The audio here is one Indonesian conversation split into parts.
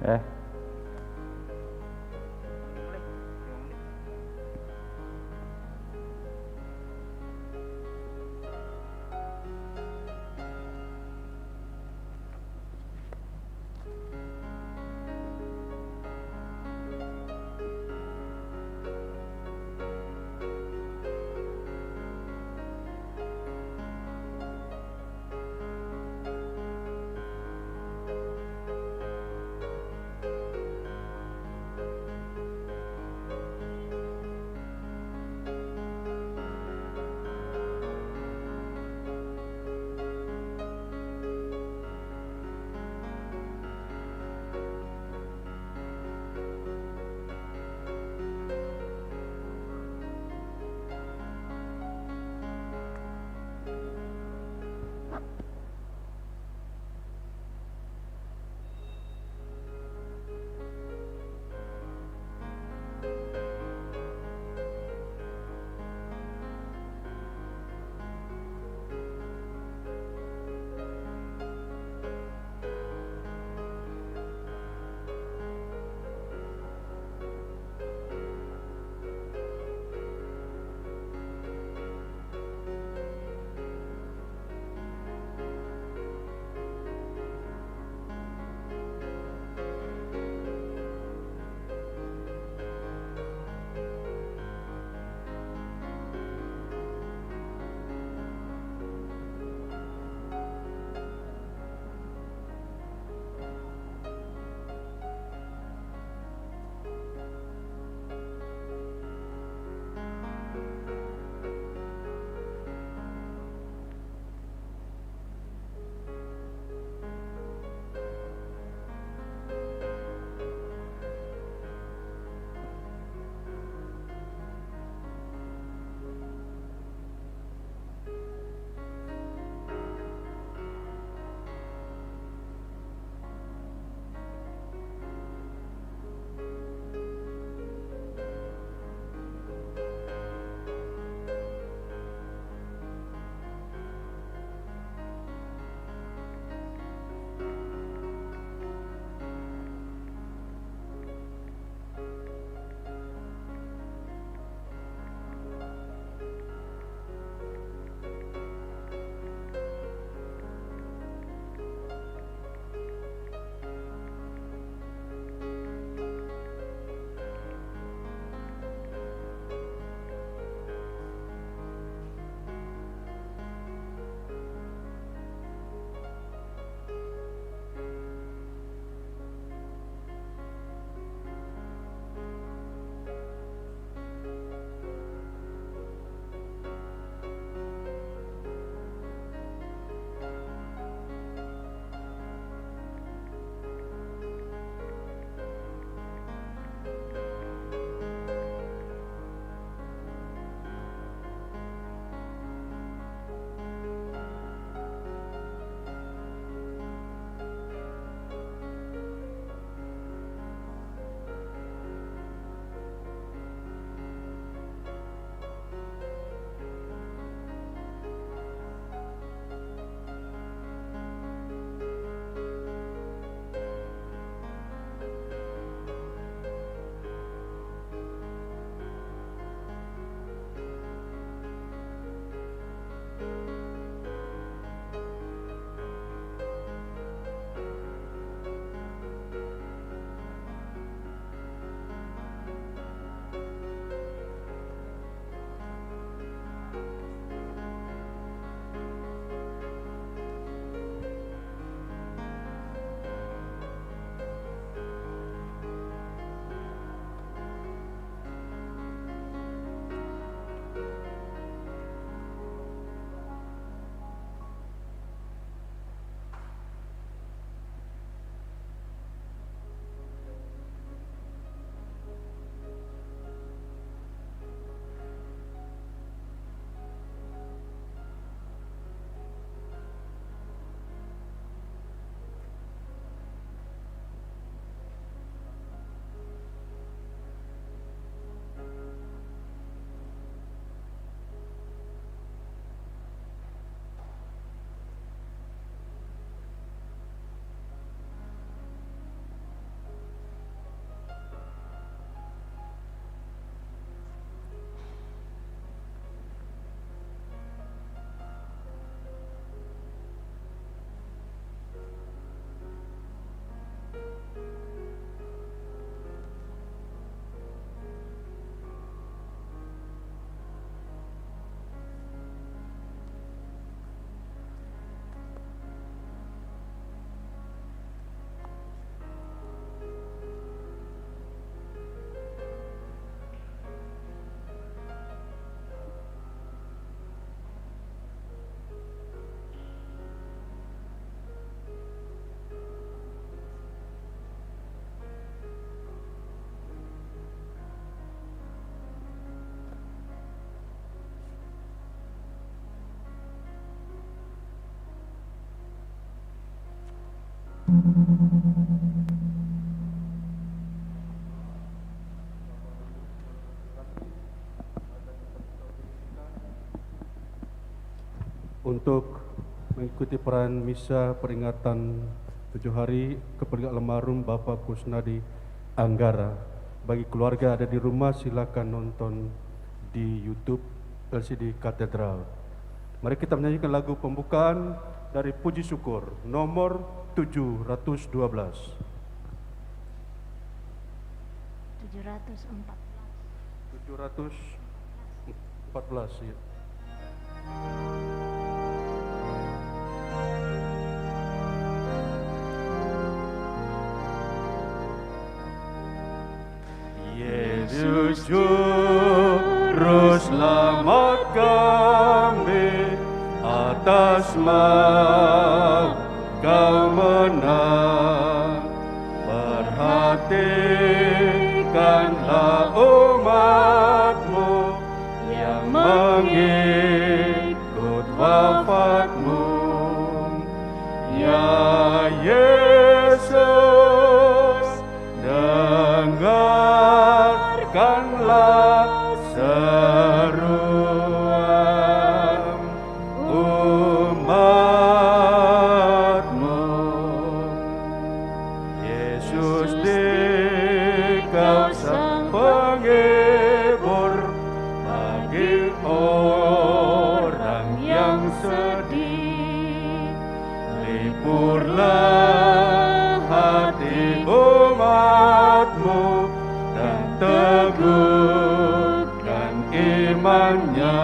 Eh, Mulai 5 menit. Untuk mengikuti peran misa peringatan 7 hari kepergian almarhum Bapak Kusnadi Anggara. Bagi keluarga ada di rumah, silakan nonton di YouTube LCD Katedral. Mari kita menyanyikan lagu pembukaan dari Puji Syukur nomor 712. 714 ya. Yesus Juru Selamat kami, atas maut Kau menang. Perhatikanlah umat-Mu yang mengikut wafat-Mu. Ya Yesus, dengarkanlah seruan umat-Mu. Yesus, Dikau sang penghibur bagi orang yang sedih. Liburlah hati umat-Mu dan teguhkan imannya.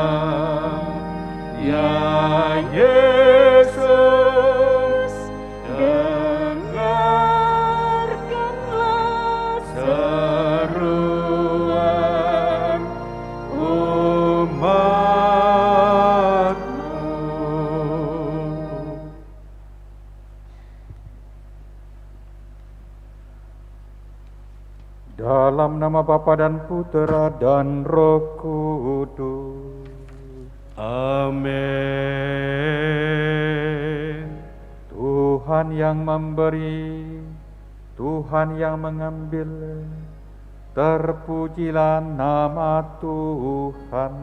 Ya Yesus, dengarkanlah seruan umat-Mu. Dalam nama Bapa dan Putera dan Roh Kudus. Amin. Tuhan yang memberi, Tuhan yang mengambil, terpujilah nama Tuhan.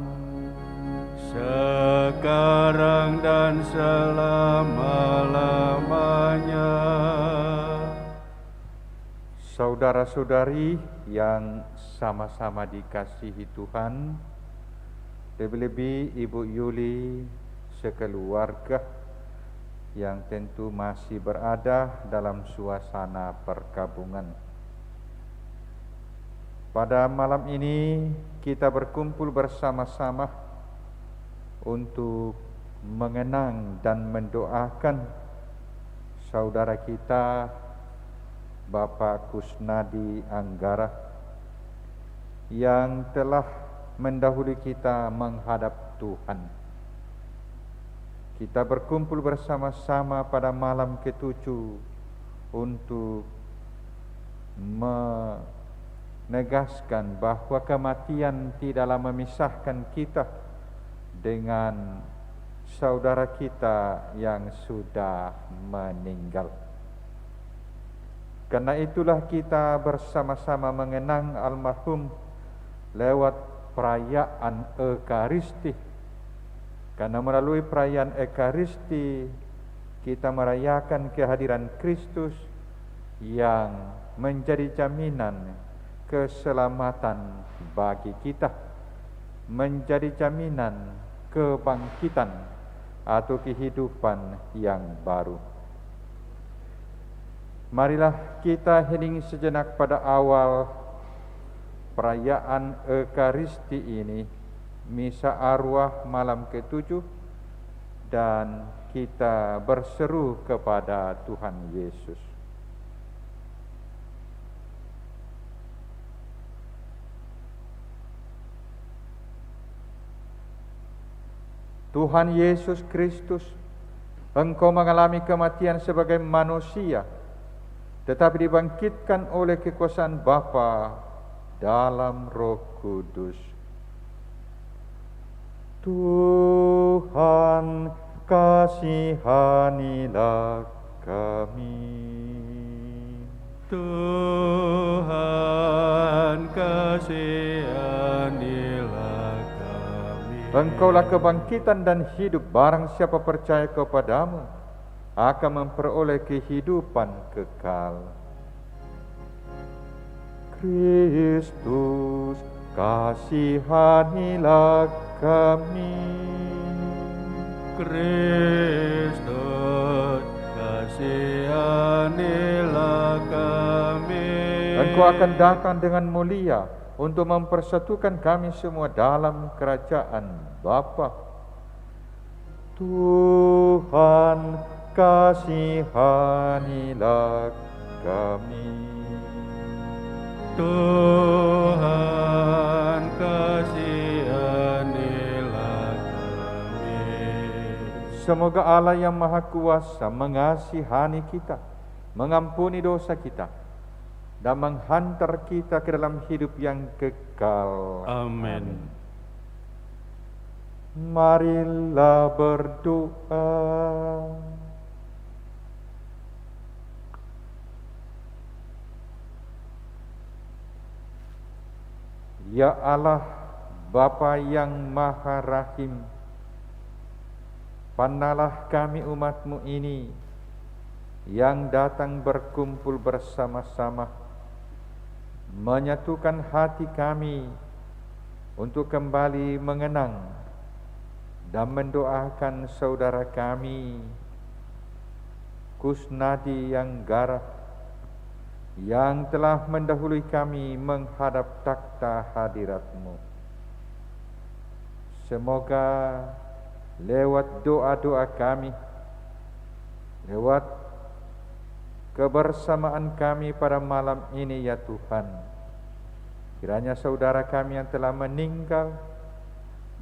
Sekarang dan selama-lamanya. Saudara-saudari yang sama-sama dikasihi Tuhan, lebih-lebih Ibu Yuli sekeluarga yang tentu masih berada dalam suasana perkabungan. Pada malam ini kita berkumpul bersama-sama untuk mengenang dan mendoakan saudara kita Bapak Kusnadi Anggara yang telah mendahului kita menghadap Tuhan. Kita berkumpul bersama-sama pada malam ke-7 untuk menegaskan bahwa kematian tidaklah memisahkan kita dengan saudara kita yang sudah meninggal. Karena itulah kita bersama-sama mengenang almarhum lewat perayaan Ekaristi. Karena melalui perayaan Ekaristi kita merayakan kehadiran Kristus yang menjadi jaminan keselamatan bagi kita, menjadi jaminan kebangkitan atau kehidupan yang baru. Marilah kita hening sejenak pada awal perayaan Ekaristi ini, misa arwah malam ke-7, dan kita berseru kepada Tuhan Yesus. Tuhan Yesus Kristus, Engkau mengalami kematian sebagai manusia, tetapi dibangkitkan oleh kekuasaan Bapa dalam Roh Kudus. Tuhan, kasihanilah kami. Tuhan, kasihanilah kami. Engkaulah kebangkitan dan hidup, barang siapa percaya kepadamu akan memperoleh kehidupan kekal. Kristus, kasihanilah kami. Kristus, kasihanilah kami. Engkau akan datang dengan mulia untuk mempersatukan kami semua dalam kerajaan Bapa. Tuhan, kasihanilah kami. Tuhan, kasihanilah kami. Semoga Allah yang Maha Kuasa mengasihani kita, mengampuni dosa kita, dan menghantar kita ke dalam hidup yang kekal. Amin. Marilah berdoa. Ya Allah, Bapa yang Maha Rahim, pandanglah kami umat-Mu ini yang datang berkumpul bersama-sama, menyatukan hati kami untuk kembali mengenang dan mendoakan saudara kami Kusnadi Anggara yang telah mendahului kami menghadap takhta hadirat-Mu. Semoga lewat doa-doa kami, lewat kebersamaan kami pada malam ini ya Tuhan, kiranya saudara kami yang telah meninggal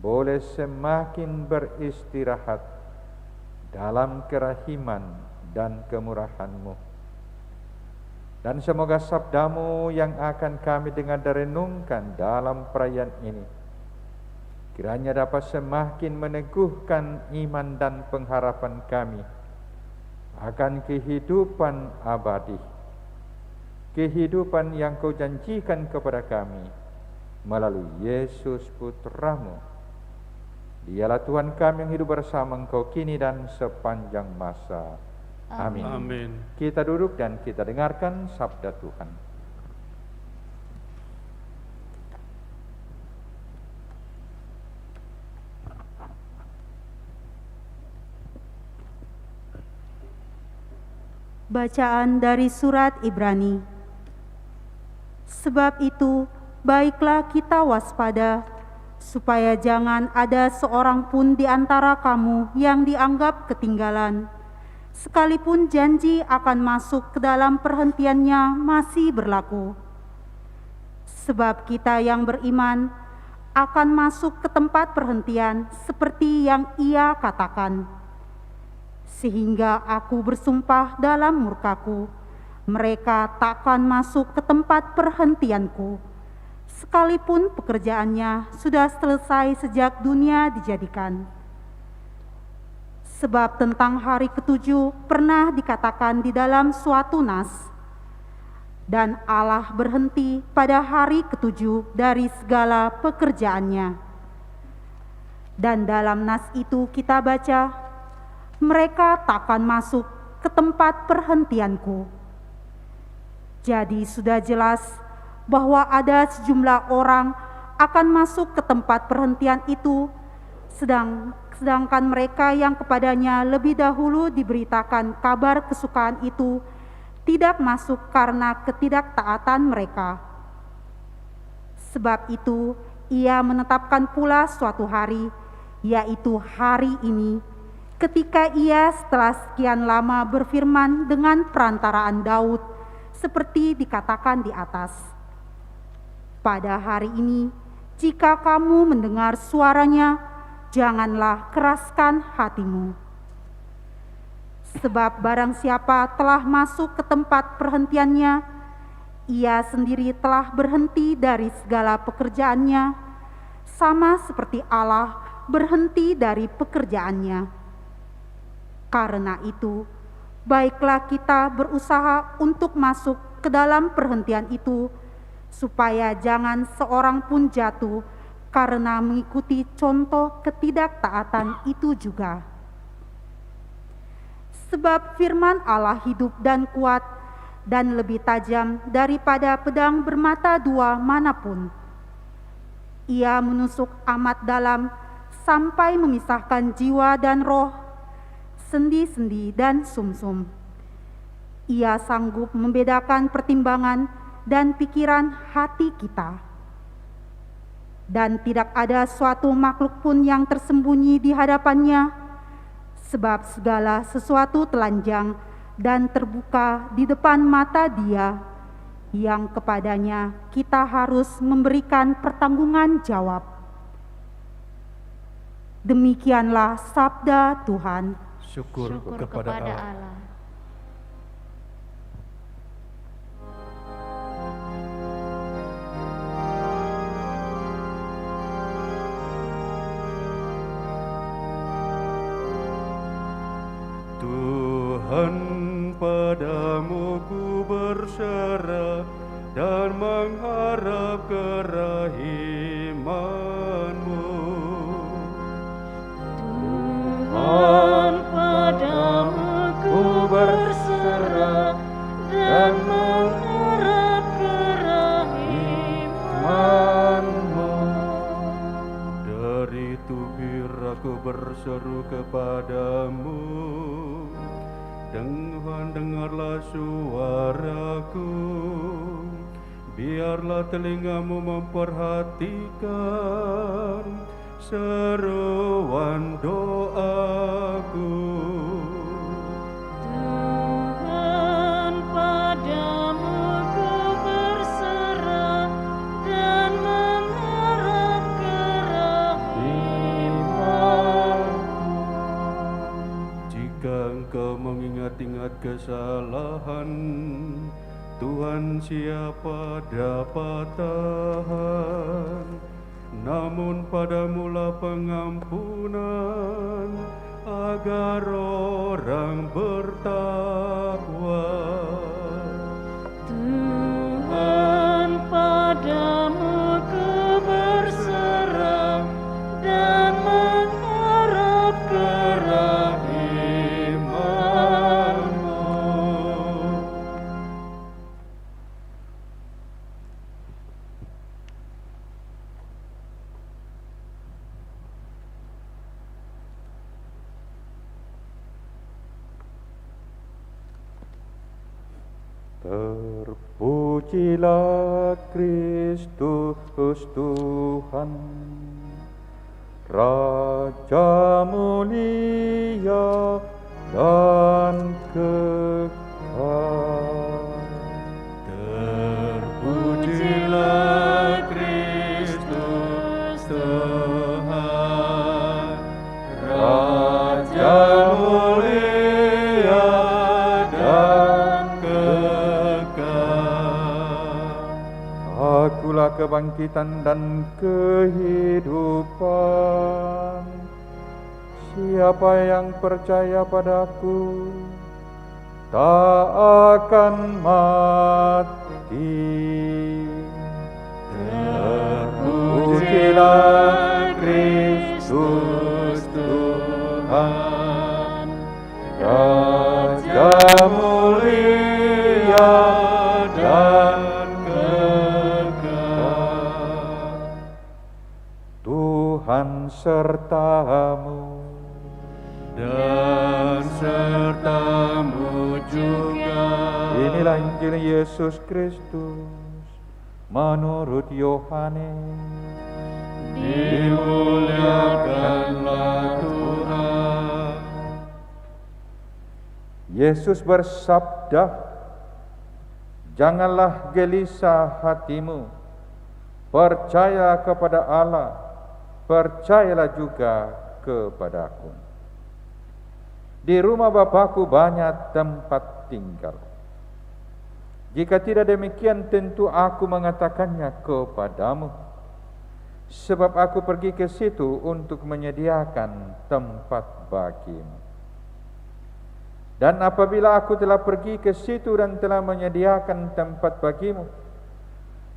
boleh semakin beristirahat dalam kerahiman dan kemurahan-Mu. Dan semoga sabda-Mu yang akan kami dengar dan renungkan dalam perayaan ini kiranya dapat semakin meneguhkan iman dan pengharapan kami akan kehidupan abadi, kehidupan yang Kau janjikan kepada kami melalui Yesus Putra-Mu. Dialah Tuhan kami yang hidup bersama Engkau kini dan sepanjang masa. Amin. Amin. Kita duduk dan kita dengarkan sabda Tuhan. Bacaan dari surat Ibrani. Sebab itu, baiklah kita waspada, supaya jangan ada seorang pun di antara kamu yang dianggap ketinggalan, sekalipun janji akan masuk ke dalam perhentiannya masih berlaku. Sebab kita yang beriman akan masuk ke tempat perhentian seperti yang Ia katakan. Sehingga aku bersumpah dalam murkaku, mereka takkan masuk ke tempat perhentianku, sekalipun pekerjaannya sudah selesai sejak dunia dijadikan. Sebab tentang hari ketujuh pernah dikatakan di dalam suatu nas, dan Allah berhenti pada hari ketujuh dari segala pekerjaannya. Dan dalam nas itu kita baca, mereka takkan masuk ke tempat perhentianku. Jadi sudah jelas bahwa ada sejumlah orang akan masuk ke tempat perhentian itu, sedangkan mereka yang kepadanya lebih dahulu diberitakan kabar kesukaan itu tidak masuk karena ketidaktaatan mereka. Sebab itu Ia menetapkan pula suatu hari, yaitu hari ini, ketika Ia setelah sekian lama berfirman dengan perantaraan Daud, seperti dikatakan di atas. Pada hari ini, jika kamu mendengar suaranya, janganlah keraskan hatimu. Sebab barang siapa telah masuk ke tempat perhentiannya, ia sendiri telah berhenti dari segala pekerjaannya, sama seperti Allah berhenti dari pekerjaannya. Karena itu, baiklah kita berusaha untuk masuk ke ke dalam perhentian itu, supaya jangan seorang pun jatuh karena mengikuti contoh ketidaktaatan itu juga. Sebab firman Allah hidup dan kuat dan lebih tajam daripada pedang bermata dua manapun. Ia menusuk amat dalam sampai memisahkan jiwa dan roh, sendi-sendi dan sumsum. Ia sanggup membedakan pertimbangan dan pikiran hati kita. Dan tidak ada suatu makhluk pun yang tersembunyi di hadapannya, sebab segala sesuatu telanjang dan terbuka di depan mata Dia, yang kepadanya kita harus memberikan pertanggungan jawab. Demikianlah sabda Tuhan. Syukur kepada Allah. Tuhan, padamu ku berserah dan mengharap kerahiman-Mu. Tuhan, padamu ku berserah dan mengharap kerahiman-Mu. Dari tubir aku berseru kepadamu, Tuhan, dengarlah suaraku. Biarlah telingamu memperhatikan seruan doaku. Tuhan, padamu ku berserah dan mengharap kerahiman-Mu. Jika engkau mengingat-ingat kesalahan, Tuhan, siapa dapat tahan? Namun padamulah pengampunan, agar orang bertakwa. Tuhan, padamu ku berserah dan mengharap kerahiman-Mu. Terpujilah Kristus Tuhan, Raja mulia dan kekal. Terpujilah Kristus Tuhan, Raja mulia dan kekal. Akulah kebangkitan dan kehidupan. Siapa yang percaya padaku tak akan mati. Terpujilah Kristus Tuhan, Raja mulia dan kekal. Tuhan sertamu dan sertamu juga. Inilah Injil Yesus Kristus menurut Yohanes. Dimuliakanlah Tuhan. Yesus bersabda, "Janganlah gelisah hatimu. Percaya kepada Allah, percayalah juga kepadaku. Di rumah Bapakku banyak tempat tinggal. Jika tidak demikian, tentu aku mengatakannya kepadamu. Sebab aku pergi ke situ untuk menyediakan tempat bagimu. Dan apabila aku telah pergi ke situ dan telah menyediakan tempat bagimu,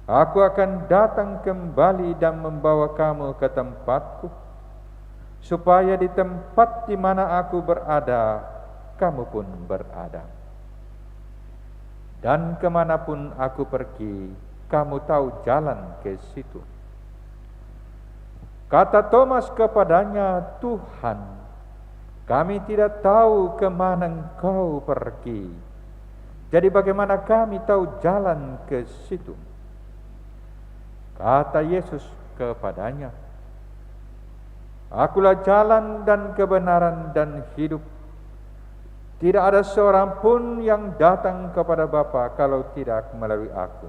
aku akan datang kembali dan membawa kamu ke tempatku, supaya di tempat di mana aku berada, kamu pun berada. Dan kemanapun aku pergi, kamu tahu jalan ke situ. Kata Thomas kepadanya, Tuhan, kami tidak tahu kemana Engkau pergi. Jadi bagaimana kami tahu jalan ke situ? Kata Yesus kepadanya, Akulah jalan dan kebenaran dan hidup. Tidak ada seorang pun yang datang kepada Bapa kalau tidak melalui aku.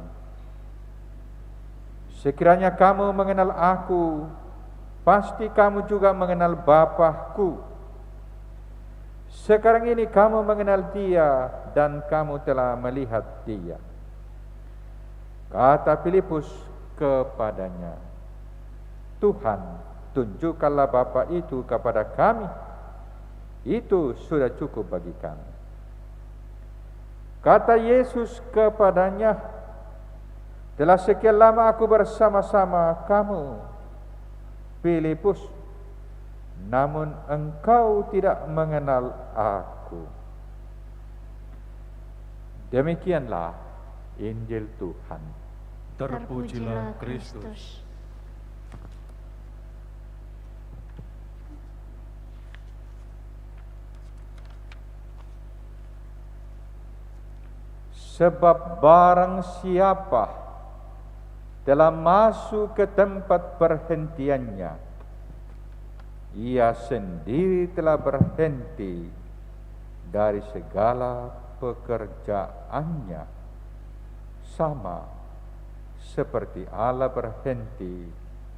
Sekiranya kamu mengenal aku, pasti kamu juga mengenal Bapa-Ku. Sekarang ini kamu mengenal Dia dan kamu telah melihat Dia. Kata Filipus kepadanya, Tuhan, tunjukkanlah Bapa itu kepada kami. Itu sudah cukup bagi kami. Kata Yesus kepadanya, telah sekian lama aku bersama-sama kamu, Filipus, namun engkau tidak mengenal aku. Demikianlah Injil Tuhan. Terpujilah Kristus. Sebab barang siapa telah masuk ke tempat perhentiannya, ia sendiri telah berhenti dari segala pekerjaannya, sama seperti Allah berhenti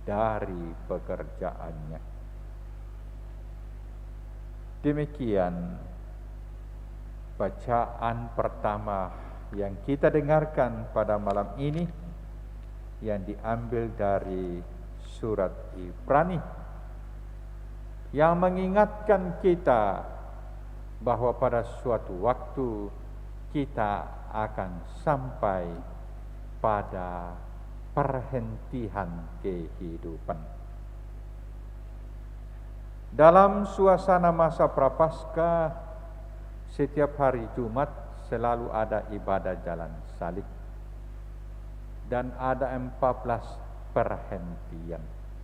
dari pekerjaannya. Demikian bacaan pertama yang kita dengarkan pada malam ini, yang diambil dari surat Ibrani, yang mengingatkan kita bahwa pada suatu waktu kita akan sampai pada perhentian kehidupan. Dalam suasana masa Prapaskah, setiap hari Jumat selalu ada ibadah jalan salib, dan ada 14 perhentian,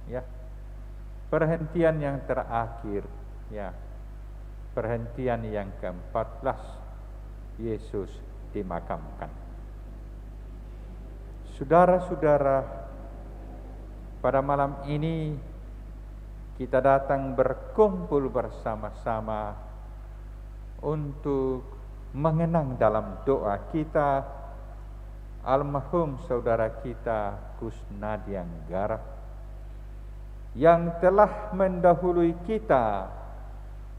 ya. Perhentian yang terakhir, ya, perhentian yang ke-14, Yesus dimakamkan. Saudara-saudara, pada malam ini kita datang berkumpul bersama-sama untuk mengenang dalam doa kita almarhum saudara kita Kusnadi Anggara, yang telah mendahului kita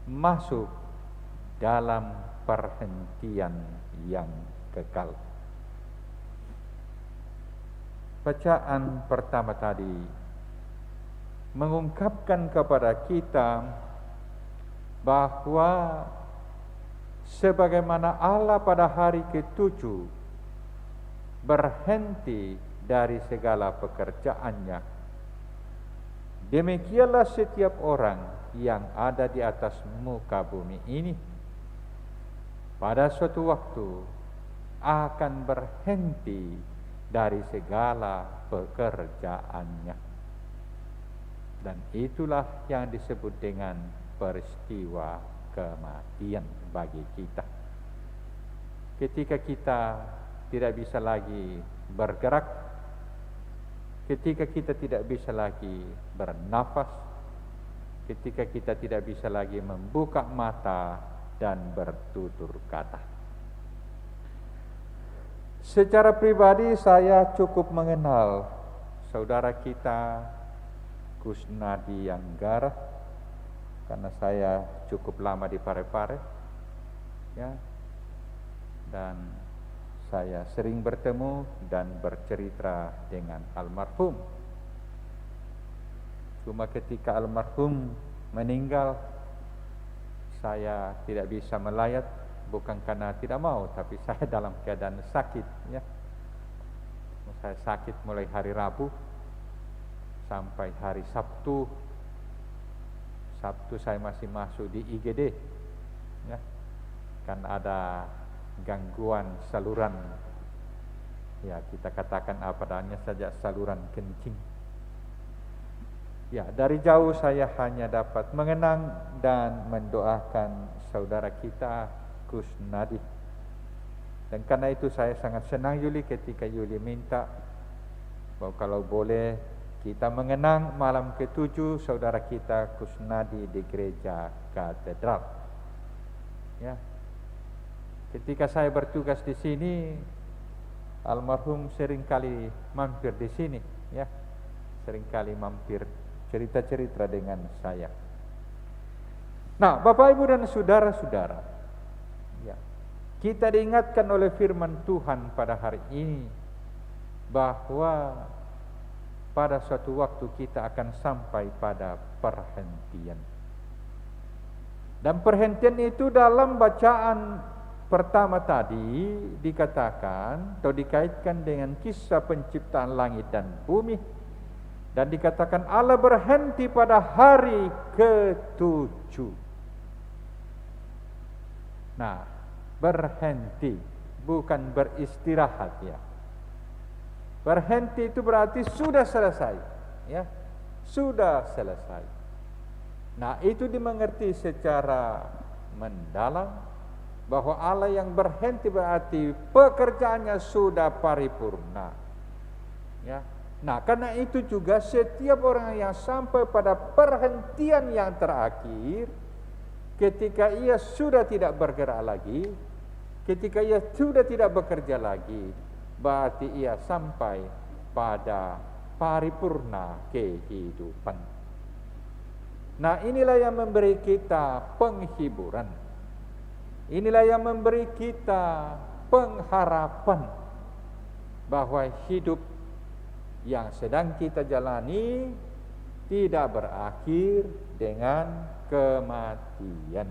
masuk dalam perhentian yang kekal. Bacaan pertama tadi mengungkapkan kepada kita bahwa sebagaimana Allah pada hari ke-7 berhenti dari segala pekerjaannya, demikianlah setiap orang yang ada di atas muka bumi ini pada suatu waktu akan berhenti dari segala pekerjaannya. Dan itulah yang disebut dengan peristiwa kematian bagi kita. Ketika kita tidak bisa lagi bergerak, ketika kita tidak bisa lagi bernafas, ketika kita tidak bisa lagi membuka mata dan bertutur kata. Secara pribadi saya cukup mengenal saudara kita Kusnadi Anggara, karena saya cukup lama di Parepare, ya, dan saya sering bertemu dan bercerita dengan almarhum. Cuma ketika almarhum meninggal, saya tidak bisa melayat bukan karena tidak mau, tapi saya dalam keadaan sakit, ya. Saya sakit mulai hari Rabu sampai hari Sabtu. Sabtu saya masih masuk di IGD, ya, kan ada gangguan saluran, ya kita katakan apa adanya saja, saluran kencing. Ya, dari jauh saya hanya dapat mengenang dan mendoakan saudara kita Kusnadi. Dan karena itu saya sangat senang Yuli ketika Yuli minta bahwa kalau boleh kita mengenang malam ke-7 saudara kita Kusnadi di gereja katedral. Ya. Ketika saya bertugas di sini, almarhum seringkali mampir di sini, ya. Seringkali mampir cerita-cerita dengan saya. Nah, Bapak Ibu dan saudara-saudara, ya, kita diingatkan oleh firman Tuhan pada hari ini bahwa pada suatu waktu kita akan sampai pada perhentian. Dan perhentian itu dalam bacaan pertama tadi dikatakan atau dikaitkan dengan kisah penciptaan langit dan bumi. Dan dikatakan Allah berhenti pada hari ke-7. Nah, berhenti bukan beristirahat, ya. Berhenti itu berarti sudah selesai, ya. Sudah selesai. Nah, itu dimengerti secara mendalam bahwa Allah yang berhenti berarti pekerjaannya sudah paripurna, ya. Nah, karena itu juga setiap orang yang sampai pada perhentian yang terakhir, ketika ia sudah tidak bergerak lagi, ketika ia sudah tidak bekerja lagi, berarti ia sampai pada paripurna kehidupan. Nah, inilah yang memberi kita penghiburan. Inilah yang memberi kita pengharapan bahwa hidup yang sedang kita jalani tidak berakhir dengan kematian,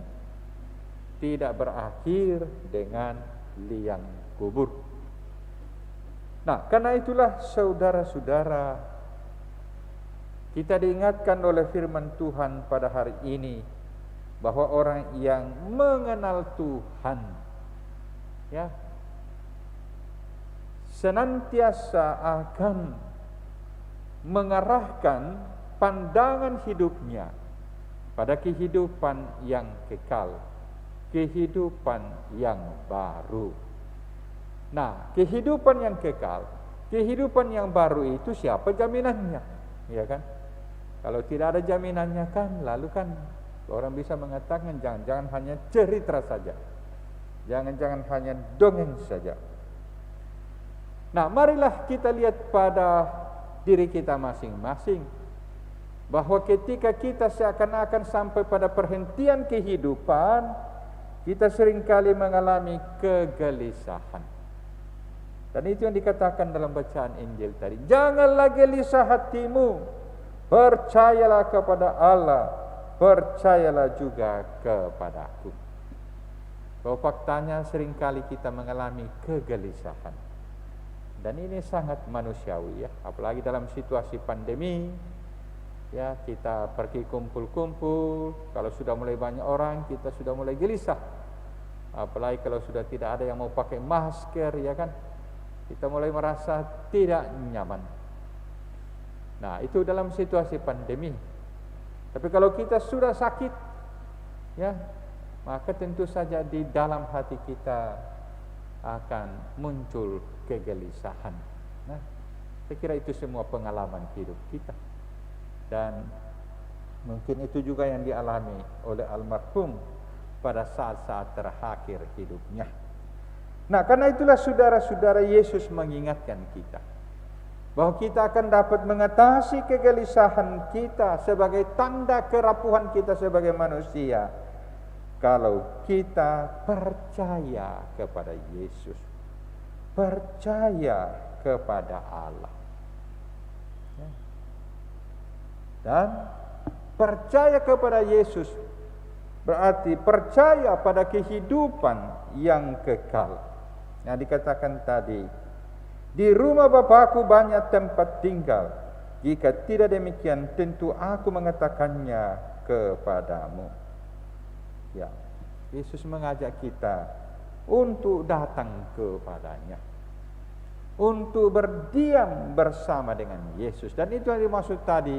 tidak berakhir dengan liang kubur. Nah, karena itulah saudara-saudara, kita diingatkan oleh firman Tuhan pada hari ini bahwa orang yang mengenal Tuhan, ya, senantiasa akan mengarahkan pandangan hidupnya pada kehidupan yang kekal, kehidupan yang baru. Nah, kehidupan yang kekal, kehidupan yang baru itu siapa jaminannya? Ya kan? Kalau tidak ada jaminannya kan, lalu kan orang bisa mengatakan jangan-jangan hanya cerita saja. Jangan-jangan hanya dongeng saja. Nah, marilah kita lihat pada diri kita masing-masing bahwa ketika kita seakan-akan sampai pada perhentian kehidupan, kita seringkali mengalami kegelisahan. Dan itu yang dikatakan dalam bacaan Injil tadi. Janganlah gelisah hatimu, percayalah kepada Allah, percayalah juga kepadaku. Bahwa faktanya seringkali kita mengalami kegelisahan. Dan ini sangat manusiawi, ya, apalagi dalam situasi pandemi, ya, kita pergi kumpul-kumpul, kalau sudah mulai banyak orang kita sudah mulai gelisah. Apalagi kalau sudah tidak ada yang mau pakai masker, ya kan, kita mulai merasa tidak nyaman. Nah, itu dalam situasi pandemi. Tapi kalau kita sudah sakit, ya, maka tentu saja di dalam hati kita akan muncul kegelisahan. Nah, saya kira itu semua pengalaman hidup kita. Dan mungkin itu juga yang dialami oleh almarhum pada saat-saat terakhir hidupnya. Nah, karena itulah saudara-saudara, Yesus mengingatkan kita bahwa kita akan dapat mengatasi kegelisahan kita sebagai tanda kerapuhan kita sebagai manusia kalau kita percaya kepada Yesus, percaya kepada Allah, dan percaya kepada Yesus berarti percaya pada kehidupan yang kekal. Yang dikatakan tadi, di rumah Bapakku banyak tempat tinggal. Jika tidak demikian, tentu aku mengatakannya kepadamu. Ya, Yesus mengajak kita untuk datang kepadanya, untuk berdiam bersama dengan Yesus. Dan itu yang dimaksud tadi,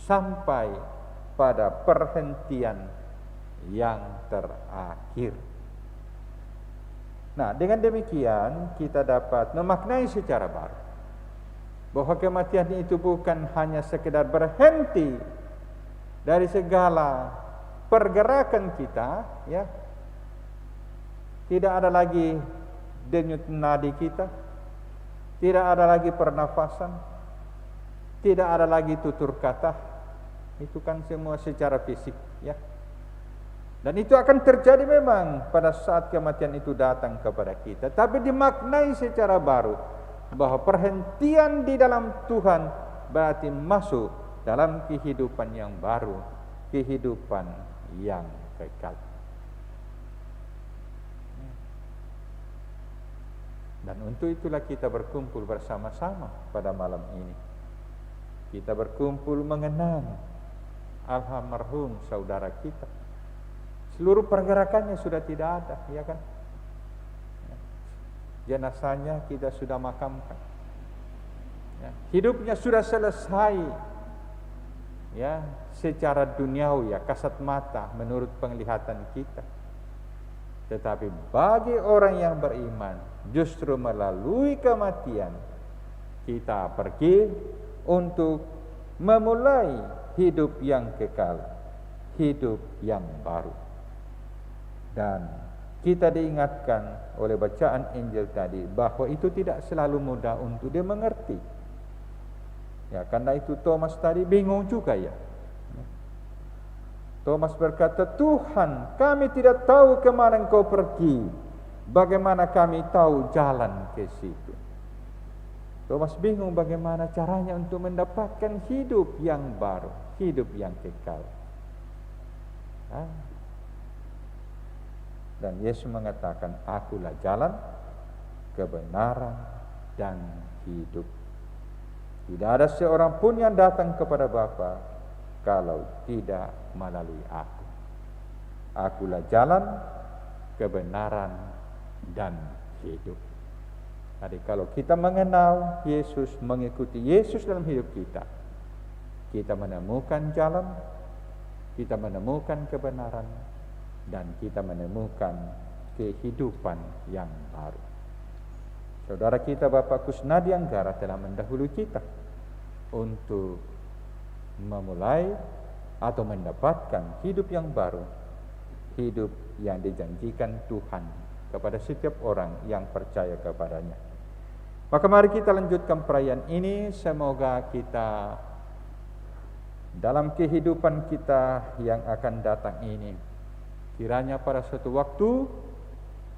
sampai pada perhentian yang terakhir. Nah, dengan demikian kita dapat memaknai secara baru bahwa kematian itu bukan hanya sekedar berhenti dari segala pergerakan kita, ya. Tidak ada lagi denyut nadi kita, tidak ada lagi pernafasan, tidak ada lagi tutur kata. Itu kan semua secara fisik, ya. Dan itu akan terjadi memang pada saat kematian itu datang kepada kita, tapi dimaknai secara baru bahwa perhentian di dalam Tuhan berarti masuk dalam kehidupan yang baru, kehidupan yang kekal. Dan untuk itulah kita berkumpul bersama-sama pada malam ini. Kita berkumpul mengenang almarhum saudara kita. Seluruh pergerakannya sudah tidak ada, ya kan? Jenazahnya kita sudah makamkan. Ya, hidupnya sudah selesai. Ya, secara duniawi, ya, kasat mata menurut penglihatan kita. Tetapi bagi orang yang beriman, justru melalui kematian kita pergi untuk memulai hidup yang kekal, hidup yang baru. Dan kita diingatkan oleh bacaan Injil tadi bahwa itu tidak selalu mudah untuk dia mengerti. Ya, karena itu Thomas tadi bingung juga, ya. Thomas berkata, Tuhan, kami tidak tahu kemana Engkau pergi. Bagaimana kami tahu jalan ke situ? Thomas bingung bagaimana caranya untuk mendapatkan hidup yang baru, hidup yang kekal. Dan Yesus mengatakan, akulah jalan, kebenaran, dan hidup. Tidak ada seorang pun yang datang kepada Bapa kalau tidak melalui aku. Akulah jalan, kebenaran, dan hidup. Jadi kalau kita mengenal Yesus, mengikuti Yesus dalam hidup kita, kita menemukan jalan, kita menemukan kebenaran, dan kita menemukan kehidupan yang baru. Saudara kita Bapak Kusnadi Anggara telah mendahului kita untuk memulai atau mendapatkan hidup yang baru, hidup yang dijanjikan Tuhan kepada setiap orang yang percaya kepadanya. Maka mari kita lanjutkan perayaan ini. Semoga kita dalam kehidupan kita yang akan datang ini, kiranya pada suatu waktu,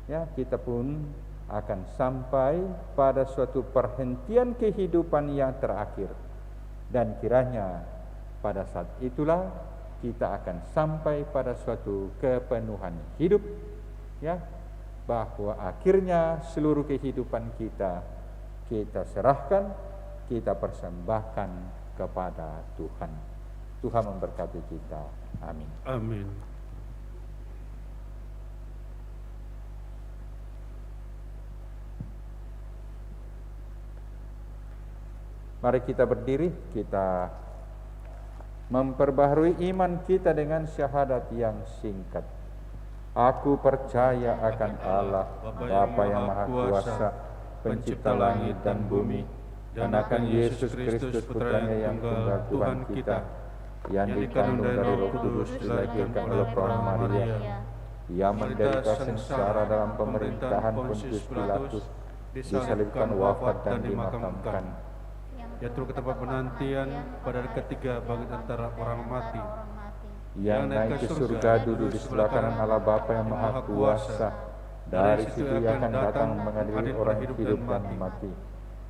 ya, kita pun akan sampai pada suatu perhentian kehidupan yang terakhir. Dan kiranya pada saat itulah kita akan sampai pada suatu kepenuhan hidup, ya, bahwa akhirnya seluruh kehidupan kita serahkan, kita persembahkan kepada Tuhan. Tuhan memberkati kita. Amin. Amin. Mari kita berdiri, kita memperbaharui iman kita dengan syahadat yang singkat. Aku percaya akan Allah, Bapa yang Maha Kuasa, Pencipta langit dan bumi, dan akan Yesus Kristus Putranya yang tunggal Tuhan kita, yang dikandung dari Roh Kudus, dilahirkan oleh Perawan Maria, yang menderita sengsara dalam pemerintahan Pontius Pilatus, disalibkan, wafat, dan dimakamkan. Jatuh ke tempat penantian pada hari ketiga bangkit antara orang mati, yang naik ke surga, duduk di sebelah kanan Allah Bapa yang Maha Kuasa. Dari situ ia akan datang mengadili orang hidup dan mati.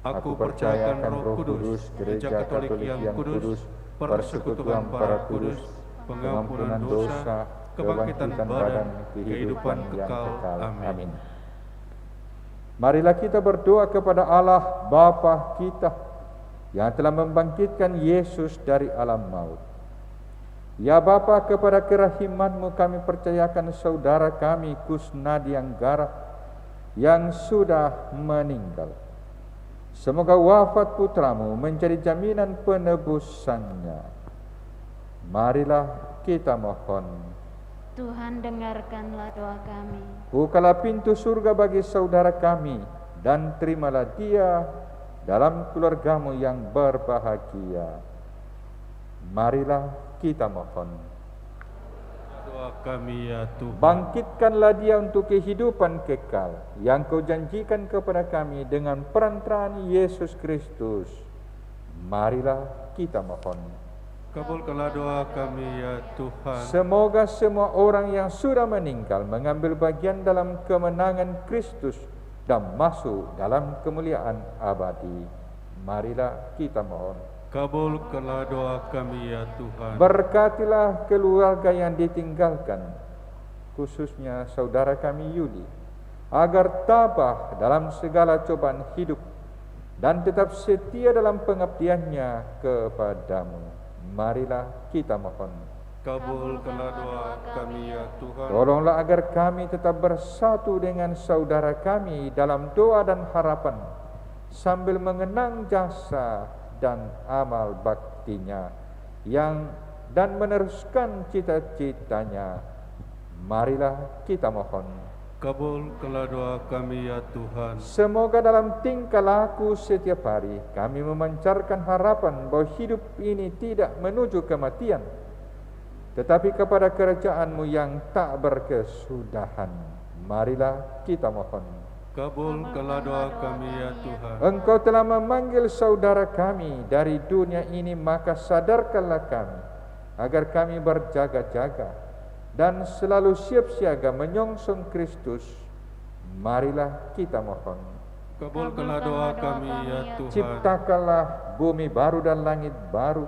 Aku percaya akan Roh Kudus, Gereja Katolik yang kudus, persekutuan para kudus, pengampunan dosa, kebangkitan badan, kehidupan kekal. Amin. Marilah kita berdoa kepada Allah Bapa kita yang telah membangkitkan Yesus dari alam maut. Ya Bapa, kepada kerahiman-Mu kami percayakan saudara kami Kusnadi Anggara yang sudah meninggal. Semoga wafat putramu menjadi jaminan penebusannya. Marilah kita mohon. Tuhan, dengarkanlah doa kami. Bukalah pintu surga bagi saudara kami dan terimalah dia dalam keluarga-Mu yang berbahagia. Marilah kita mohon. Doa kami ya Tuhan. Bangkitkanlah dia untuk kehidupan kekal yang Kau janjikan kepada kami dengan perantaraan Yesus Kristus. Marilah kita mohon. Kabulkanlah doa kami ya Tuhan. Semoga semua orang yang sudah meninggal mengambil bagian dalam kemenangan Kristus dan masuk dalam kemuliaan abadi. Marilah kita mohon. Kabulkanlah doa kami ya Tuhan. Berkatilah keluarga yang ditinggalkan, khususnya saudara kami Yuli, agar tabah dalam segala cobaan hidup dan tetap setia dalam pengabdiannya kepadamu. Marilah kita mohon. Kabulkanlah doa kami ya Tuhan. Tolonglah agar kami tetap bersatu dengan saudara kami dalam doa dan harapan, sambil mengenang jasa dan amal baktinya dan meneruskan cita-citanya. Marilah kita mohon. Kabulkanlah doa kami ya Tuhan. Semoga dalam tingkah laku setiap hari kami memancarkan harapan bahwa hidup ini tidak menuju kematian, tetapi kepada kerajaan-Mu yang tak berkesudahan. Marilah kita mohon. Kabulkanlah doa kami ya Tuhan. Engkau telah memanggil saudara kami dari dunia ini, maka sadarkanlah kami agar kami berjaga-jaga dan selalu siap siaga menyongsong Kristus. Marilah kita mohon. Kabulkanlah doa kami ya Tuhan. Ciptakanlah bumi baru dan langit baru,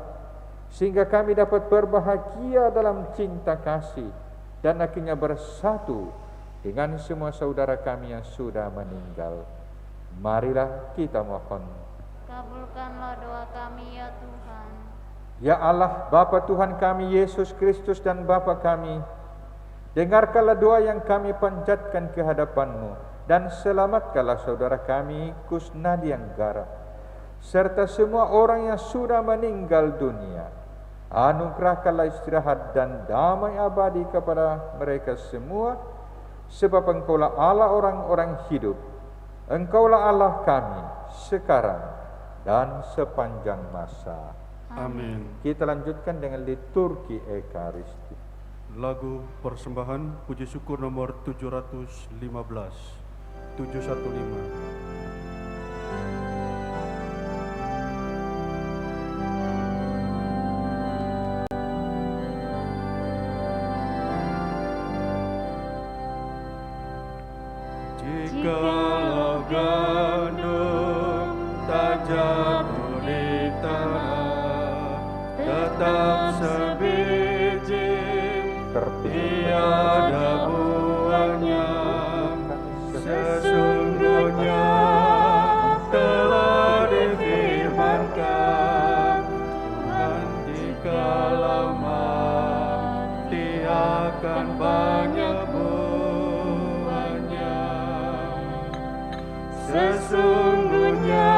sehingga kami dapat berbahagia dalam cinta kasih dan akhirnya bersatu dengan semua saudara kami yang sudah meninggal. Marilah kita mohon. Kabulkanlah doa kami ya Tuhan. Ya Allah, Bapa Tuhan kami Yesus Kristus dan Bapa kami, dengarkanlah doa yang kami panjatkan ke hadapan-Mu, dan selamatkanlah saudara kami Kusnadi Anggara, serta semua orang yang sudah meninggal dunia. Anugerahkanlah istirahat dan damai abadi kepada mereka semua, sebab Engkaulah Allah orang-orang hidup. Engkaulah Allah kami sekarang dan sepanjang masa. Amin. Kita lanjutkan dengan liturgi Ekaristi. Lagu persembahan puji syukur nomor 715. 715. Jikalau gandum tak jatuh di tanah, tetap sebiji tiada buahnya. Sesungguhnya telah difirmankan, Tuhan jikalau mati akan banyak buahnya. Sesungguhnya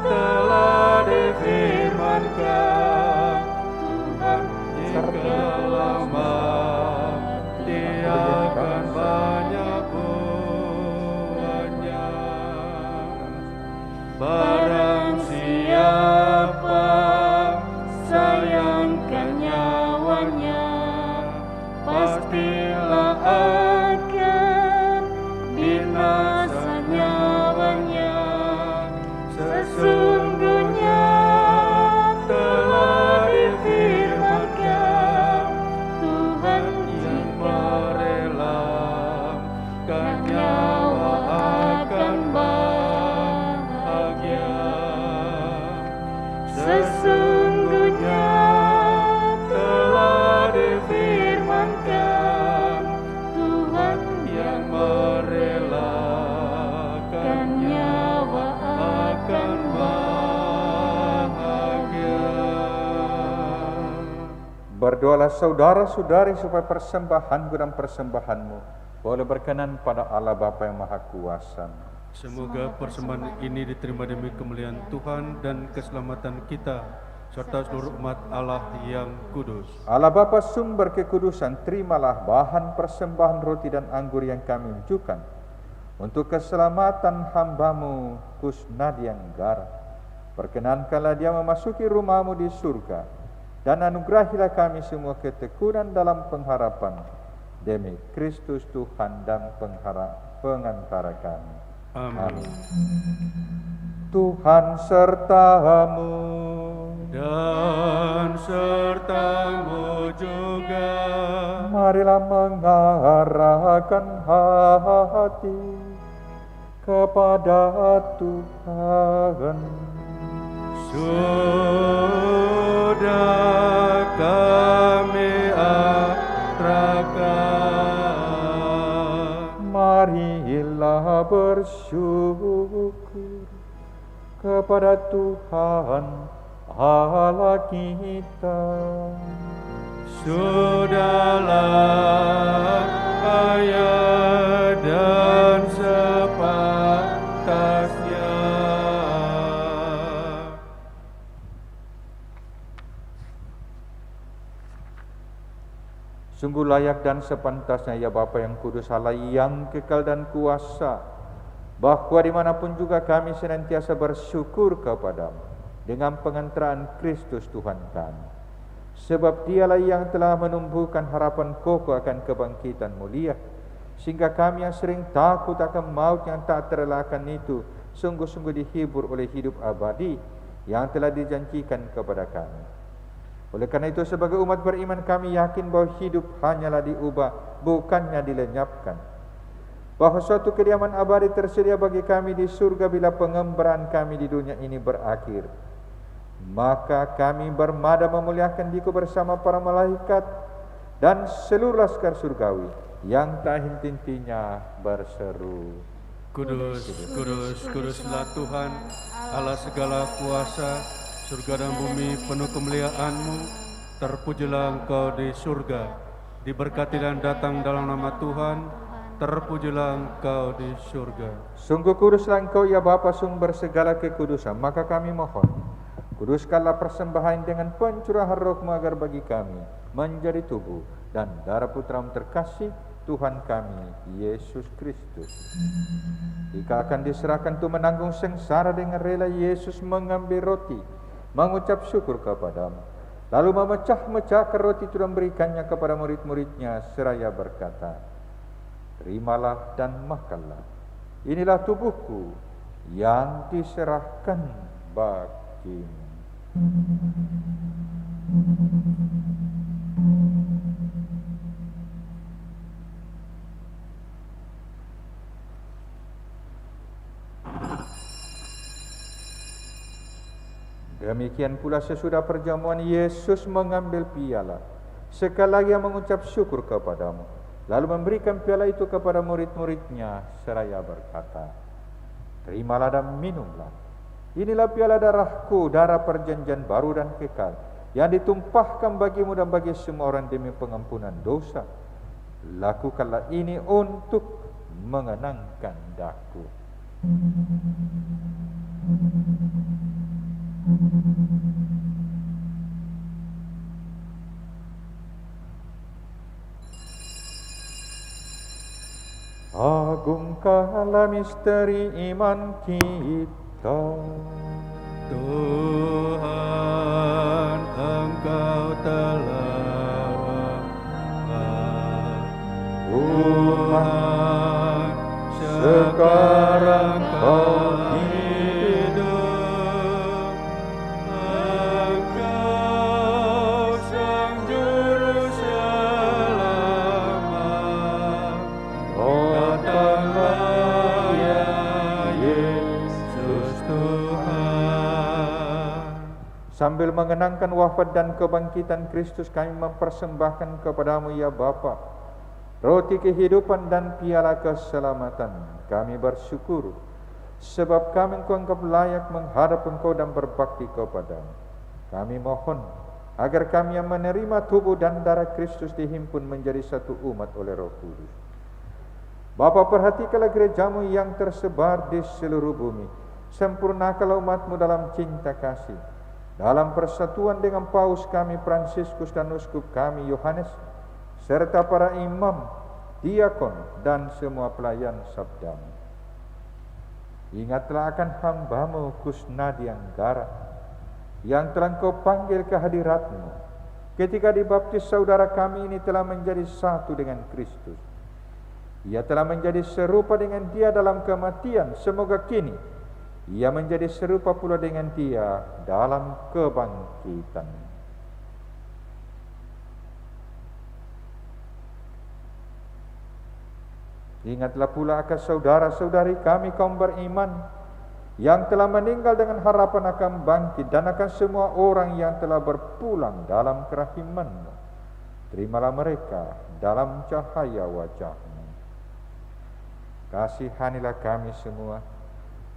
telah difirmankan, Tuhan jikalau mati akan banyak buahnya. Barang siapa sayangkan nyawanya, pastilah akan binasa nyawanya. Berdoalah saudara-saudari supaya persembahanku dan persembahanmu boleh berkenan pada Allah Bapa yang Maha Kuasa. Semoga persembahan ini diterima demi kemuliaan Tuhan dan keselamatan kita serta seluruh umat Allah yang kudus. Allah Bapa sumber kekudusan, terimalah bahan persembahan roti dan anggur yang kami ajukan untuk keselamatan hamba-Mu Kusnadi Anggara. Perkenankanlah dia memasuki rumah-Mu di surga, dan anugerahilah kami semua ketekunan dalam pengharapan demi Kristus Tuhan dan pengantara kami. Amin. Tuhan sertamu Dan sertamu juga. Marilah mengarahkan hati kepada Tuhan. Sudah kami arahkan. Marilah bersyukur kepada Tuhan Allah kita. Sudahlah ayat dan sepantasnya. Sungguh layak dan sepantasnya ya Bapa yang kudus, Allah yang kekal dan kuasa, bahwa dimanapun juga kami senantiasa bersyukur kepadamu dengan pengantaraan Kristus Tuhan kami. Sebab dialah yang telah menumbuhkan harapan kokoh akan kebangkitan mulia, sehingga kami yang sering takut akan maut yang tak terelakkan itu sungguh-sungguh dihibur oleh hidup abadi yang telah dijanjikan kepada kami. Oleh karena itu sebagai umat beriman kami yakin bahwa hidup hanyalah diubah, bukannya dilenyapkan. Bahwa suatu kediaman abadi tersedia bagi kami di surga bila pengembaraan kami di dunia ini berakhir. Maka kami bermada memuliakan Dikau bersama para malaikat dan seluruh laskar surgawi yang tak henti-hentinya berseru, Kudus, kudus, kuduslah Tuhan, Allah segala kuasa, surga dan bumi penuh kemuliaan-Mu. Terpujilah Engkau di surga, diberkati dan datang dalam nama Tuhan. Terpujilah Engkau di surga. Sungguh kuduslah Engkau ya Bapa sumber segala kekudusan. Maka kami mohon, kuduskanlah persembahan dengan pencurahan roh-Mu agar bagi kami menjadi tubuh dan darah Putra-Mu terkasih Tuhan kami Yesus Kristus. Jika akan diserahkan untuk menanggung sengsara dengan rela, Yesus mengambil roti, mengucap syukur kepadamu, lalu memecah-mecahkan roti itu dan memberikannya kepada murid-muridnya seraya berkata, terimalah dan makanlah, inilah tubuhku yang diserahkan bagimu. Demikian pula sesudah perjamuan Yesus mengambil piala, sekali lagi mengucap syukur kepadamu, lalu memberikan piala itu kepada murid-muridnya seraya berkata, terimalah dan minumlah, inilah piala darahku, darah perjanjian baru dan kekal, yang ditumpahkan bagimu dan bagi semua orang demi pengampunan dosa. Lakukanlah ini untuk mengenangkan daku. Agungkanlah misteri iman kita. Tuhan, Engkau telah wafat. Tuhan, sekarang Kau hidup. Engkau Sang Juru Selamat. Datanglah ya Yesus Tuhan. Sambil mengenangkan wafat dan kebangkitan Kristus, kami mempersembahkan kepadamu ya Bapa roti kehidupan dan piala keselamatan. Kami bersyukur sebab kami Engkau anggap layak menghadap Engkau dan berbakti kepadamu. Kami mohon agar kami yang menerima tubuh dan darah Kristus dihimpun menjadi satu umat oleh Roh Kudus. Bapa, perhatikanlah gerejamu yang tersebar di seluruh bumi. Sempurnakanlah umatmu dalam cinta kasih, dalam persatuan dengan Paus kami Fransiskus dan Uskup kami Yohanes, serta para imam, diakon, dan semua pelayan sabdamu. Ingatlah akan hambamu Kusnadi Anggara, yang telah Engkau panggil ke hadiratmu. Ketika dibaptis, saudara kami ini telah menjadi satu dengan Kristus. Ia telah menjadi serupa dengan Dia dalam kematian. Semoga kini ia menjadi serupa pula dengan Dia dalam kebangkitan. Ingatlah pula akan saudara-saudari kami kaum beriman yang telah meninggal dengan harapan akan bangkit, dan akan semua orang yang telah berpulang dalam kerahiman-Mu. Terimalah mereka dalam cahaya wajah-Mu. Kasihanilah kami semua,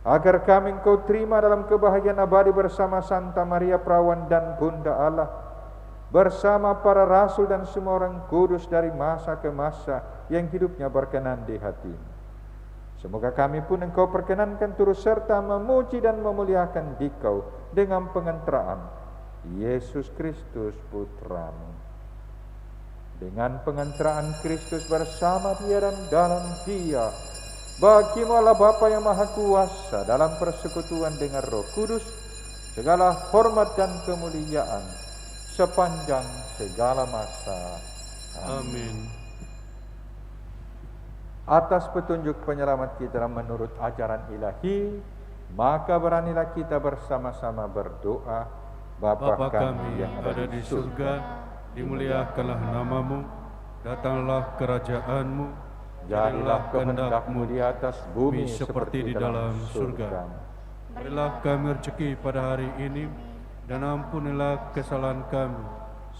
agar kami Engkau terima dalam kebahagiaan abadi bersama Santa Maria Perawan dan Bunda Allah, bersama para rasul dan semua orang kudus dari masa ke masa yang hidupnya berkenan di hati-Mu. Semoga kami pun Engkau perkenankan turut serta memuji dan memuliakan Dikau dengan pengenteraan Yesus Kristus Putra-Mu. Dengan pengenteraan Kristus bersama Dia dan dalam Dia, bagi-Mu Allah Bapa yang Maha Kuasa, dalam persekutuan dengan Roh Kudus, segala hormat dan kemuliaan sepanjang segala masa. Amin. Atas petunjuk penyelamat kita menurut ajaran ilahi, maka beranilah kita bersama-sama berdoa. Bapa kami yang ada di surga, dimuliakanlah nama-Mu, datanglah kerajaan-Mu, jadilah kehendak-Mu di atas bumi seperti di dalam surga. Berilah kami rezeki pada hari ini, dan ampunilah kesalahan kami,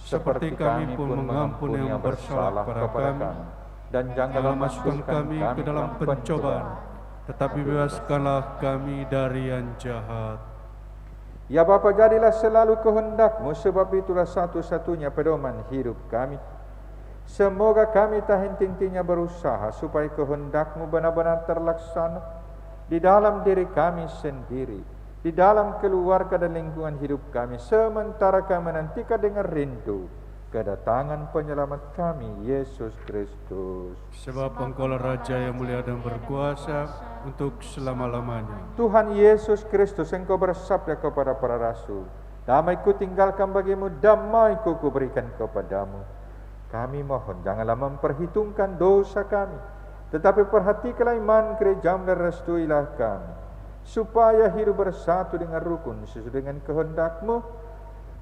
seperti kami pun mengampuni yang bersalah kepada kami. Dan janganlah masukkan kami ke dalam pencobaan, tetapi bebaskanlah kami dari yang jahat. Ya Bapa, jadilah selalu kehendak-Mu, sebab itulah satu-satunya pedoman hidup kami. Semoga kami tak henti-hentinya berusaha supaya kehendak-Mu benar-benar terlaksana di dalam diri kami sendiri, di dalam keluarga dan lingkungan hidup kami, sementara kami menantikan dengan rindu kedatangan penyelamat kami, Yesus Kristus. Sebab Engkaulah Raja yang mulia dan berkuasa untuk selama-lamanya. Tuhan Yesus Kristus, Engkau bersabda kepada para rasul, damai-Ku tinggalkan bagimu, damai-Ku kuberikan kepadamu. Kami mohon, janganlah memperhitungkan dosa kami, tetapi perhatikanlah iman gereja-Mu dan restuilah kami, supaya hidup bersatu dengan rukun sesuai dengan kehendak-Mu,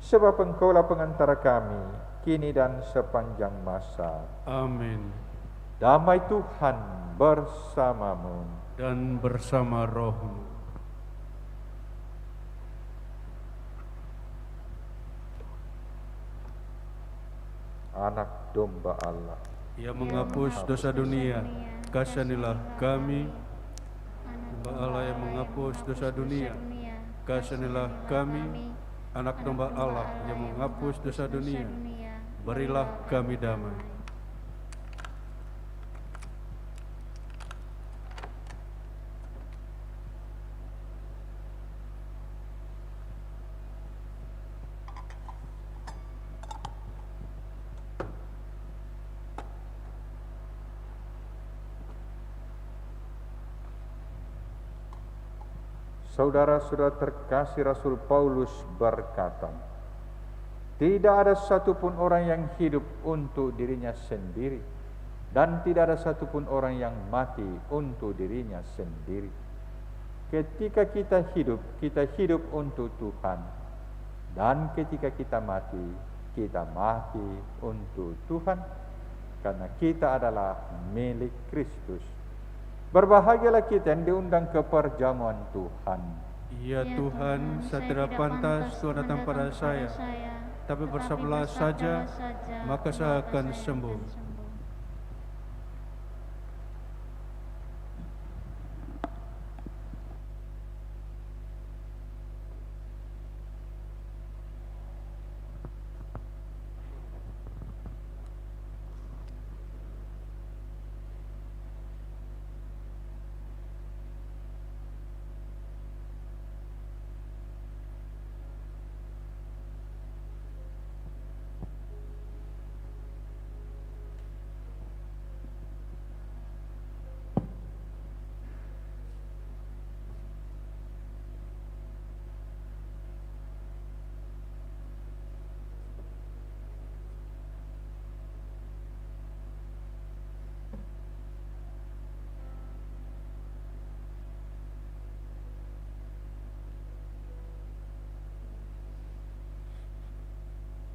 sebab Engkaulah pengantara kami, kini dan sepanjang masa. Amin. Damai Tuhan bersamamu dan bersama roh-Mu. Anak domba Allah, Ia menghapus dosa dunia, kasihanilah kami. Domba Allah yang menghapus dosa dunia, kasihanilah kami. Anak domba Allah yang menghapus dosa dunia, berilah kami damai. saudara-saudara terkasih, Rasul Paulus berkata, tidak ada satupun orang yang hidup untuk dirinya sendiri, dan tidak ada satupun orang yang mati untuk dirinya sendiri. Ketika kita hidup untuk Tuhan, dan ketika kita mati untuk Tuhan, karena kita adalah milik Kristus. Berbahagialah kita yang diundang ke perjamuan Tuhan. Ya Tuhan, saya tidak pantas Tuhan datang pada saya, tapi bersabdalah saja, maka saya akan sembuh.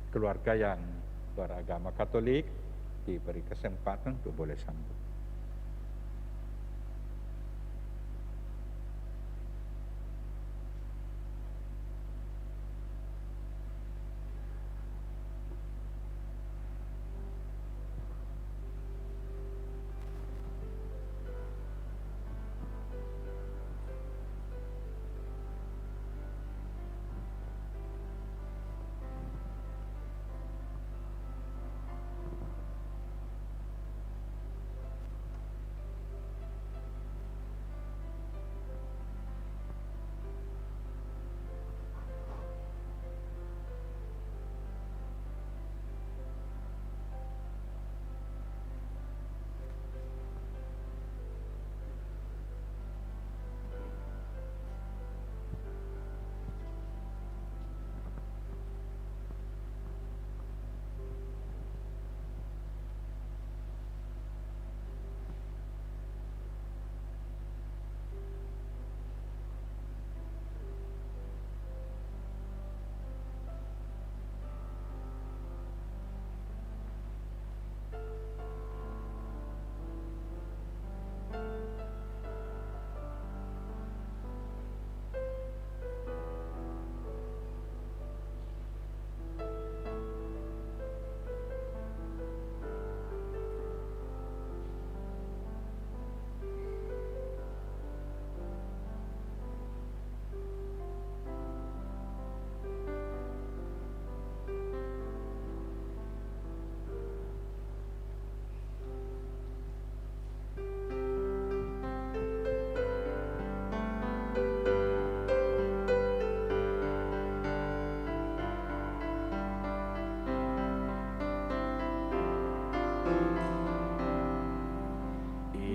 keluarga yang beragama Katolik diberi kesempatan untuk boleh sambut.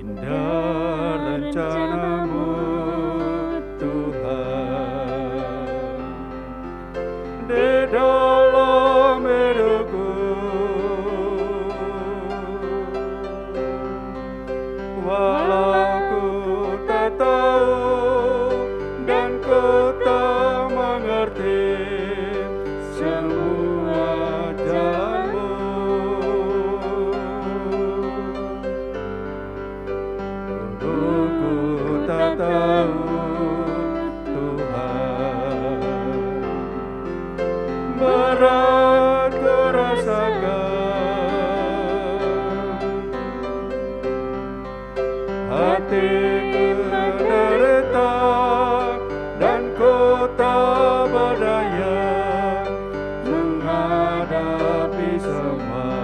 Indah rencana-Mu Tuhan di dalam hidupku, walau ku tak tahu dan ku tak mengerti semua jalan-Mu. Ku tak tahu Tuhan, berat ku rasakan, hatiku menderita dan ku tak berdaya menghadapi semua.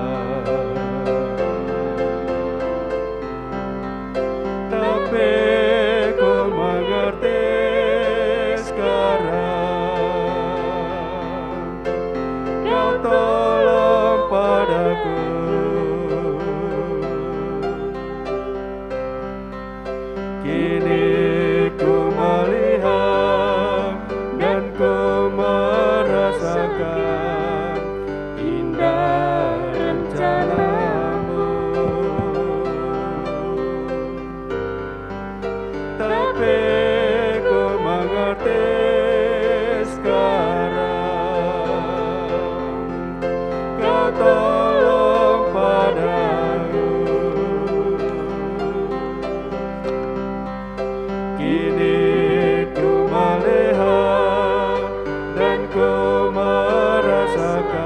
Tapi ku mengerti sekarang, Kau tolong padaku. Kini ku melihat dan ku merasakan indah rencana-Mu. Tapi ku mengerti sekarang, Kau tolong padaku. Kini ku melihat dan ku merasakan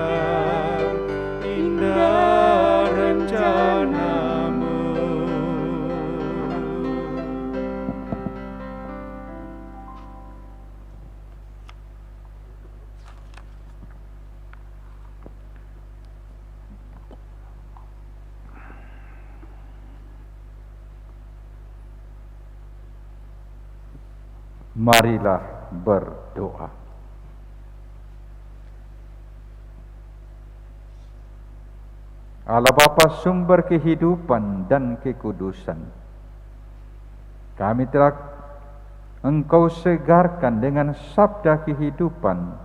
indah rencana-Mu. Marilah berdoa. Allah Bapa sumber kehidupan dan kekudusan, kami telah Engkau segarkan dengan sabda kehidupan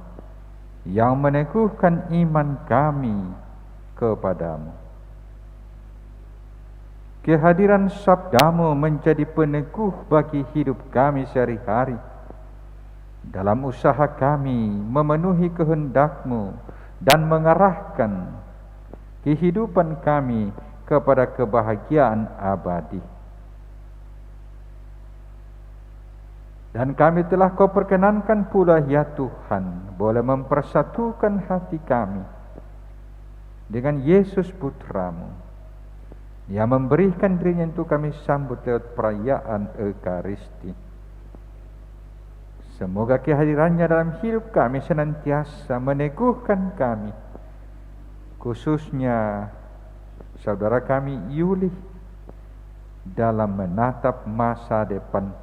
yang meneguhkan iman kami kepadamu. Kehadiran sabdamu menjadi peneguh bagi hidup kami sehari-hari dalam usaha kami memenuhi kehendak-Mu dan mengarahkan kehidupan kami kepada kebahagiaan abadi. Dan kami telah Kau perkenankan pula ya Tuhan, boleh mempersatukan hati kami dengan Yesus Putramu, yang memberikan dirinya untuk kami sambut lewat perayaan Ekaristi. Semoga kehadirannya dalam hidup kami senantiasa meneguhkan kami, khususnya saudara kami Yuli, dalam menatap masa depan,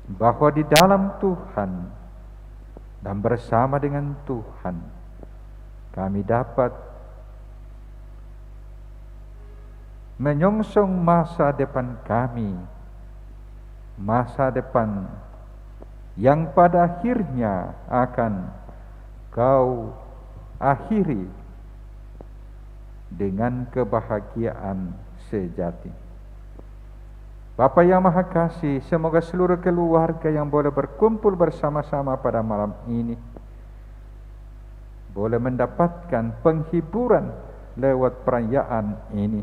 bahwa di dalam Tuhan dan bersama dengan Tuhan kami dapat menyongsong masa depan kami, masa depan yang pada akhirnya akan Kau akhiri dengan kebahagiaan sejati. Bapa yang Maha Kasih, semoga seluruh keluarga yang boleh berkumpul bersama-sama pada malam ini boleh mendapatkan penghiburan lewat perayaan ini.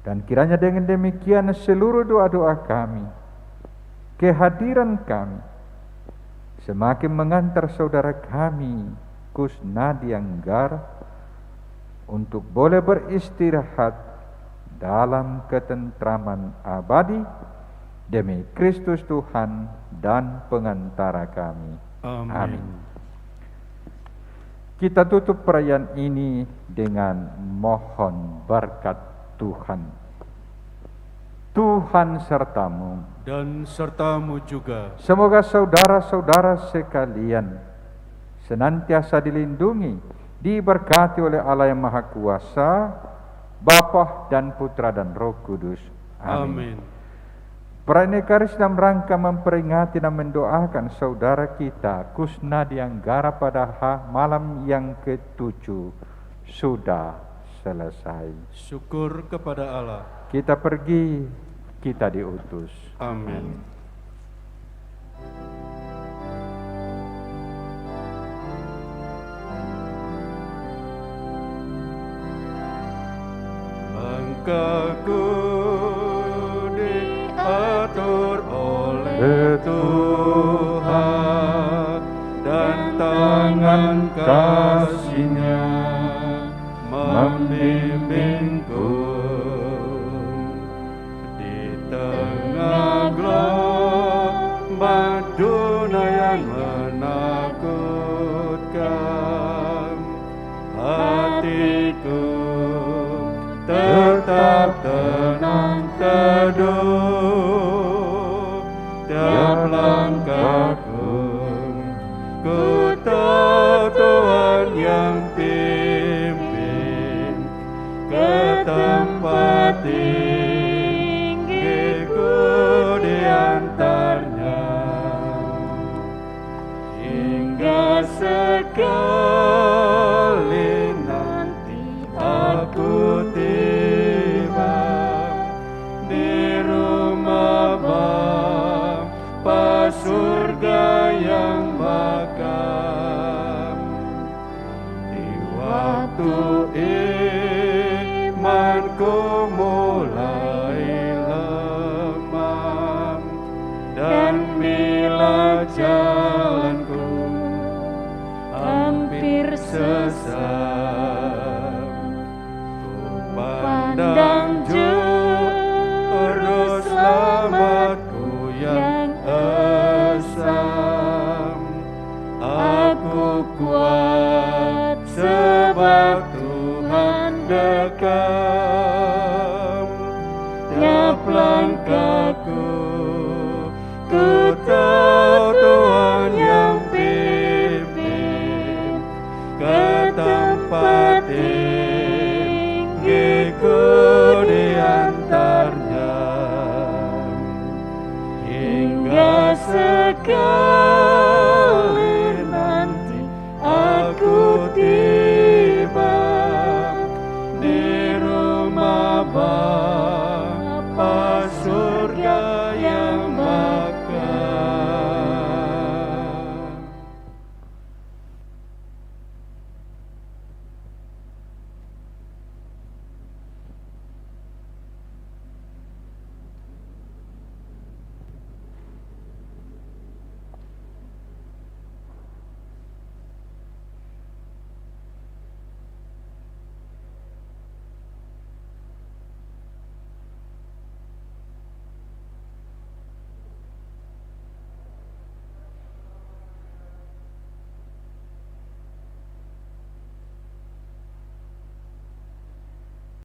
Dan kiranya dengan demikian seluruh doa-doa kami, kehadiran kami, semakin mengantar saudara kami Kusnadi Anggara untuk boleh beristirahat dalam ketentraman abadi demi Kristus Tuhan dan pengantara kami. Amin. Kita tutup perayaan ini dengan mohon berkat Tuhan. Tuhan sertamu dan sertamu juga. Semoga saudara-saudara sekalian senantiasa dilindungi, diberkati oleh Allah yang Maha Kuasa, Bapa dan Putra dan Roh Kudus. Amin. Perayaan Ekaristi dalam rangka memperingati dan mendoakan saudara kita Kusnadi Anggara pada malam yang ke-7 sudah selesai. Syukur kepada Allah. Kita pergi, kita diutus. Amin. Langkahku diatur oleh Tuhan, dan tangan kasih-Nya membimbingku. Di tengah gelombang dunia yang menakutkan, hatiku tetap tenang teduh. Tiap langkahku ku tahu Tuhan yang pimpin ke tempat tinggiku di antaranya, hingga sekali nanti aku tiba di rumah Bapa surga yang bakal. Di waktu imanku mulai lemah, dan bila jalanku hampir sesat, pandang juru selamatku yang esam. Aku kuat sebab Tuhan dekat. Tiap langkahku ku tahu Tuhan yang pimpin ke tempat tinggiku di antaranya, hingga sekali nanti aku tiba di rumah Bapa